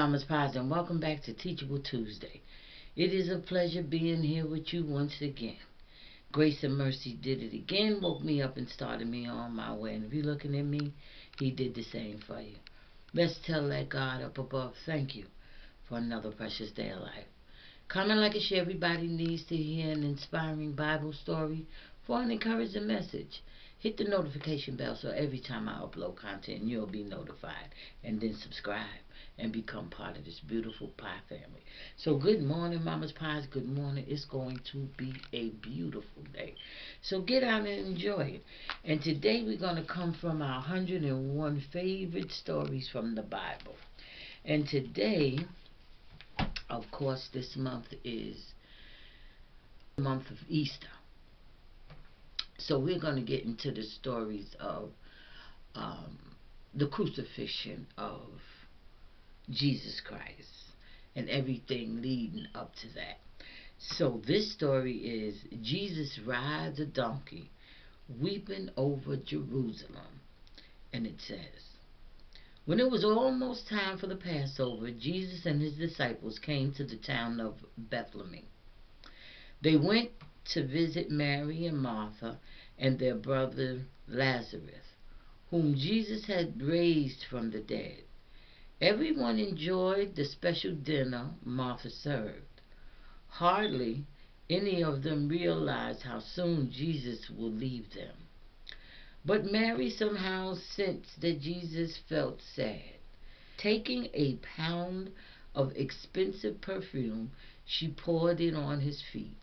Mama's Pies, and welcome back to Teachable Tuesday. It is a pleasure being here with you once again. Grace and Mercy did it again, woke me up and started me on my way. And if you're looking at me, He did the same for you. Let's tell that God up above, thank you for another precious day of life. Comment, like, and share. Everybody needs to hear an inspiring Bible story for an encouraging message. Hit the notification bell so every time I upload content, you'll be notified. And then subscribe and become part of this beautiful pie family. So good morning, Mama's Pies. Good morning. It's going to be a beautiful day. So get out and enjoy it. And today we're going to come from our 101 favorite stories from the Bible. And today, of course, this month is the month of Easter. So we're going to get into the stories of the crucifixion of Jesus Christ and everything leading up to that. So this story is Jesus rides a donkey weeping over Jerusalem. And it says, when it was almost time for the Passover, Jesus and his disciples came to the town of Bethlehem. They went to visit Mary and Martha and their brother Lazarus, whom Jesus had raised from the dead. Everyone enjoyed the special dinner Martha served. Hardly any of them realized how soon Jesus would leave them. But Mary somehow sensed that Jesus felt sad. Taking a pound of expensive perfume, she poured it on his feet.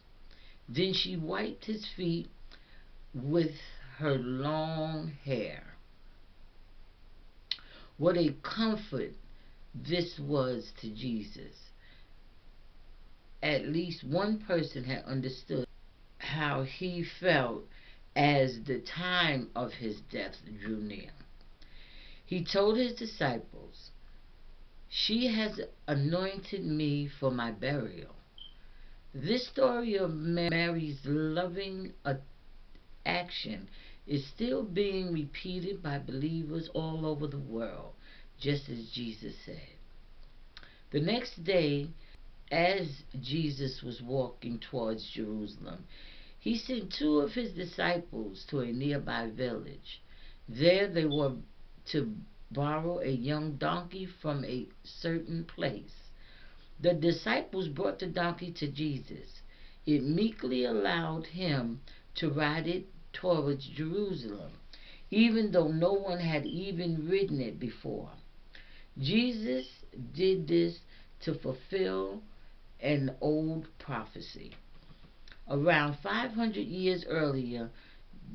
Then she wiped his feet with her long hair. What a comfort this was to Jesus. At least one person had understood how he felt as the time of his death drew near. He told his disciples, "She has anointed me for my burial." This story of Mary's loving action is still being repeated by believers all over the world, just as Jesus said. The next day, as Jesus was walking towards Jerusalem, he sent two of his disciples to a nearby village. There they were to borrow a young donkey from a certain place. The disciples brought the donkey to Jesus. It meekly allowed him to ride it towards Jerusalem, even though no one had even ridden it before. Jesus did this to fulfill an old prophecy. Around 500 years earlier,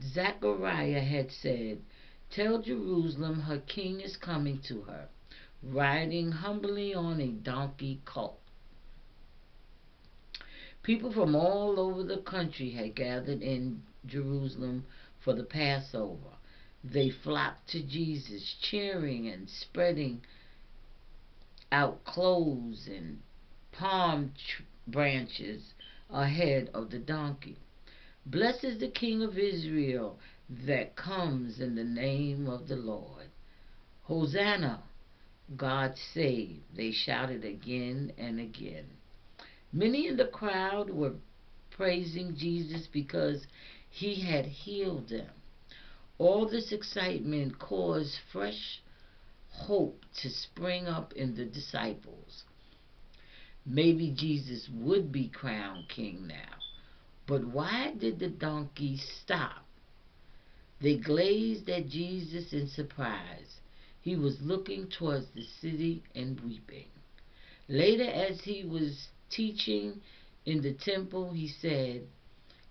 Zechariah had said, "Tell Jerusalem her king is coming to her, riding humbly on a donkey colt." People from all over the country had gathered in Jerusalem for the Passover. They flocked to Jesus, cheering and spreading out clothes and palm branches ahead of the donkey. "Blessed is the King of Israel that comes in the name of the Lord. Hosanna, God save," they shouted again and again. Many in the crowd were praising Jesus because he had healed them. All this excitement caused fresh hope to spring up in the disciples. Maybe Jesus would be crowned king now. But why did the donkey stop? They gazed at Jesus in surprise. He was looking towards the city and weeping. Later, as he was teaching in the temple, he said,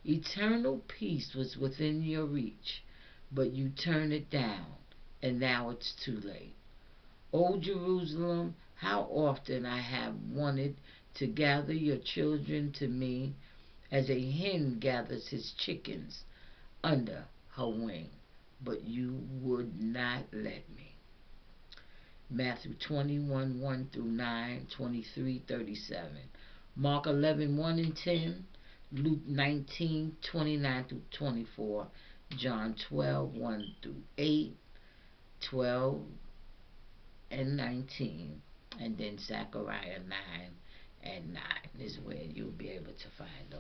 "Eternal peace was within your reach, but you turned it down, and now it's too late. O Jerusalem, how often I have wanted to gather your children to me as a hen gathers his chickens under her wing, but you would not let me." Matthew 21, 1 through 9, 23, 37. Mark 11, 1 and 10. Luke 19, 29 through 24. John 12, 1 through 8, 12 and 19. And then Zechariah 9 and 9 is where you'll be able to find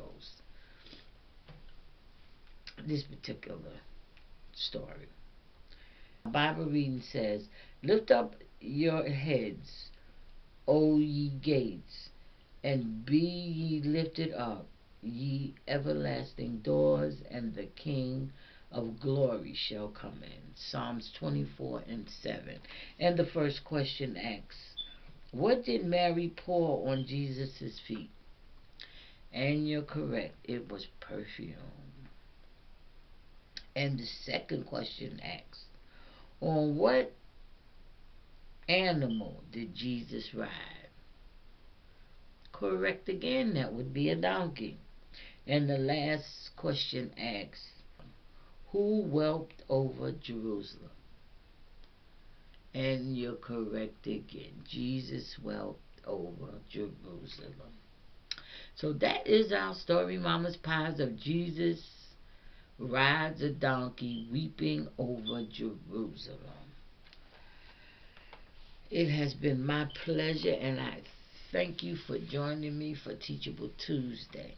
this particular story. Bible reading says, "Lift up your heads, O ye gates, and be ye lifted up, ye everlasting doors, and the King of glory shall come in." Psalms 24 and 7. And the first question asks, what did Mary pour on Jesus' feet? And you're correct, it was perfume. And the second question asks, on what animal did Jesus ride? Correct again, that would be a donkey. And the last question asks, who wept over Jerusalem? And you're correct again, Jesus wept over Jerusalem. So that is our story, Mama's Pies, of Jesus rides a donkey weeping over Jerusalem. It has been my pleasure, and I thank you for joining me for Teachable Tuesday.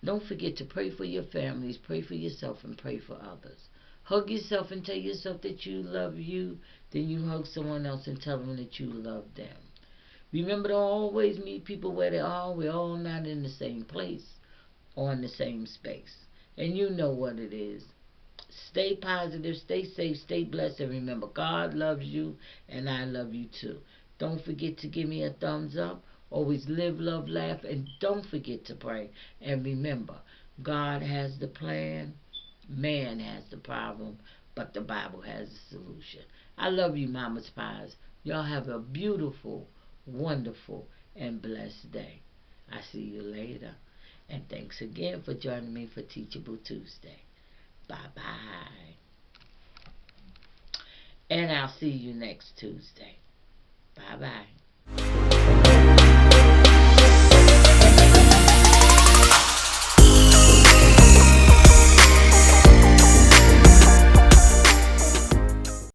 Don't forget to pray for your families, pray for yourself, and pray for others. Hug yourself and tell yourself that you love you. Then you hug someone else and tell them that you love them. Remember to always meet people where they are. We're all not in the same place or in the same space. And you know what it is. Stay positive, stay safe, stay blessed, and remember, God loves you, and I love you too. Don't forget to give me a thumbs up. Always live, love, laugh, and don't forget to pray. And remember, God has the plan, man has the problem, but the Bible has the solution. I love you, Mama's Pies. Y'all have a beautiful, wonderful, and blessed day. I see you later. And thanks again for joining me for Teachable Tuesday. Bye-bye. And I'll see you next Tuesday. Bye-bye.